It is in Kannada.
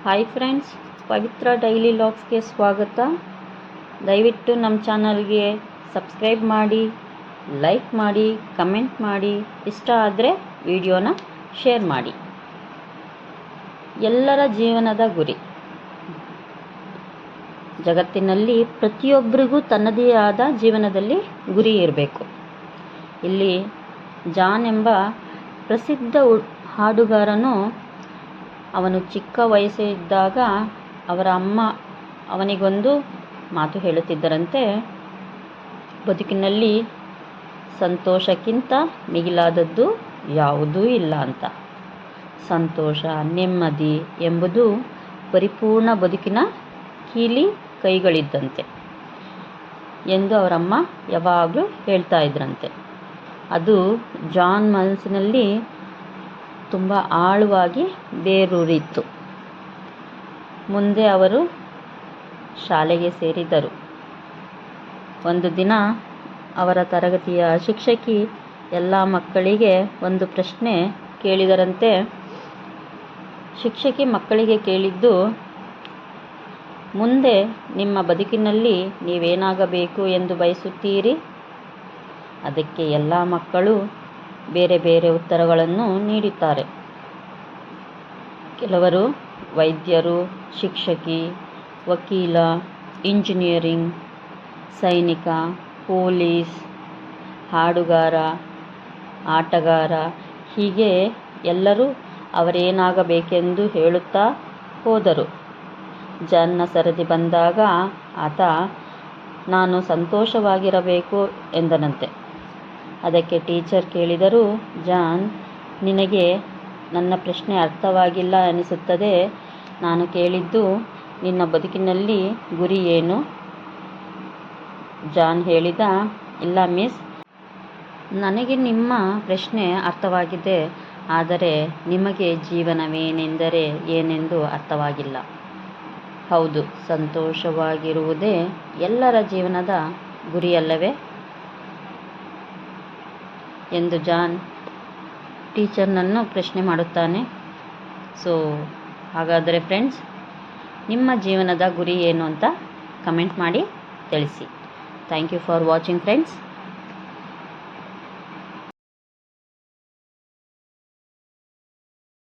ಹಾಯ್ ಫ್ರೆಂಡ್ಸ್, ಪವಿತ್ರ ಡೈಲಿ ಲಾಗ್ಸ್ಗೆ ಸ್ವಾಗತ. ದಯವಿಟ್ಟು ನಮ್ಮ ಚಾನಲ್ಗೆ ಸಬ್ಸ್ಕ್ರೈಬ್ ಮಾಡಿ, ಲೈಕ್ ಮಾಡಿ, ಕಮೆಂಟ್ ಮಾಡಿ, ಇಷ್ಟ ಆದರೆ ವಿಡಿಯೋನ ಶೇರ್ ಮಾಡಿ. ಎಲ್ಲರ ಜೀವನದ ಗುರಿ. ಜಗತ್ತಿನಲ್ಲಿ ಪ್ರತಿಯೊಬ್ಬರಿಗೂ ತನ್ನದೇ ಆದ ಜೀವನದಲ್ಲಿ ಗುರಿ ಇರಬೇಕು. ಇಲ್ಲಿ ಜಾನ್ ಎಂಬ ಪ್ರಸಿದ್ಧ ಹಾಡುಗಾರನು ಅವನು ಚಿಕ್ಕ ವಯಸ್ಸಿದ್ದಾಗ ಅವರ ಅಮ್ಮ ಅವನಿಗೊಂದು ಮಾತು ಹೇಳುತ್ತಿದ್ದರಂತೆ, ಬದುಕಿನಲ್ಲಿ ಸಂತೋಷಕ್ಕಿಂತ ಮಿಗಿಲಾದದ್ದು ಯಾವುದೂ ಇಲ್ಲ ಅಂತ. ಸಂತೋಷ, ನೆಮ್ಮದಿ ಎಂಬುದು ಪರಿಪೂರ್ಣ ಬದುಕಿನ ಕೀಲಿ ಕೈಗಳಿದ್ದಂತೆ ಎಂದು ಅವರಮ್ಮ ಯಾವಾಗಲೂ ಹೇಳ್ತಾ ಇದ್ರಂತೆ. ಅದು ಜಾನ್ ಮನಸ್ಸಿನಲ್ಲಿ ತುಂಬ ಆಳವಾಗಿ ಬೇರೂರಿತ್ತು. ಮುಂದೆ ಅವರು ಶಾಲೆಗೆ ಸೇರಿದರು. ಒಂದು ದಿನ ಅವರ ತರಗತಿಯ ಶಿಕ್ಷಕಿ ಎಲ್ಲ ಮಕ್ಕಳಿಗೆ ಒಂದು ಪ್ರಶ್ನೆ ಕೇಳಿದರಂತೆ. ಶಿಕ್ಷಕಿ ಮಕ್ಕಳಿಗೆ ಕೇಳಿದ್ದು, ಮುಂದೆ ನಿಮ್ಮ ಬದುಕಿನಲ್ಲಿ ನೀವೇನಾಗಬೇಕು ಎಂದು ಬಯಸುತ್ತೀರಿ? ಅದಕ್ಕೆ ಎಲ್ಲ ಮಕ್ಕಳು ಬೇರೆ ಬೇರೆ ಉತ್ತರಗಳನ್ನು ನೀಡುತ್ತಾರೆ. ಕೆಲವರು ವೈದ್ಯರು, ಶಿಕ್ಷಕಿ, ವಕೀಲ, ಇಂಜಿನಿಯರಿಂಗ್, ಸೈನಿಕ, ಪೊಲೀಸ್, ಹಾಡುಗಾರ, ಆಟಗಾರ, ಹೀಗೆ ಎಲ್ಲರೂ ಅವರೇನಾಗಬೇಕೆಂದು ಹೇಳುತ್ತಾ ಹೋದರು. ಜಾನ್ನ ಸರದಿ ಬಂದಾಗ ಆತ ನಾನು ಸಂತೋಷವಾಗಿರಬೇಕು ಎಂದನಂತೆ. ಅದಕ್ಕೆ ಟೀಚರ್ ಕೇಳಿದರು, ಜಾನ್, ನಿನಗೆ ನನ್ನ ಪ್ರಶ್ನೆ ಅರ್ಥವಾಗಿಲ್ಲ ಅನಿಸುತ್ತದೆ. ನಾನು ಕೇಳಿದ್ದು ನಿನ್ನ ಬದುಕಿನಲ್ಲಿ ಗುರಿ ಏನು? ಜಾನ್ ಹೇಳಿದ, ಇಲ್ಲ ಮಿಸ್, ನನಗೆ ನಿಮ್ಮ ಪ್ರಶ್ನೆ ಅರ್ಥವಾಗಿದೆ, ಆದರೆ ನಿಮಗೆ ಜೀವನವೇನೆಂದರೆ ಏನೆಂದು ಅರ್ಥವಾಗಿಲ್ಲ. ಹೌದು, ಸಂತೋಷವಾಗಿರುವುದೇ ಎಲ್ಲರ ಜೀವನದ ಗುರಿಯಲ್ಲವೇ ಎಂದು ಜಾನ್ ಟೀಚರ್ನನ್ನು ಪ್ರಶ್ನೆ ಮಾಡುತ್ತಾನೆ. ಹಾಗಾದರೆ ಫ್ರೆಂಡ್ಸ್, ನಿಮ್ಮ ಜೀವನದ ಗುರಿ ಏನು ಅಂತ ಕಮೆಂಟ್ ಮಾಡಿ ತಿಳಿಸಿ. Thank you for watching friends.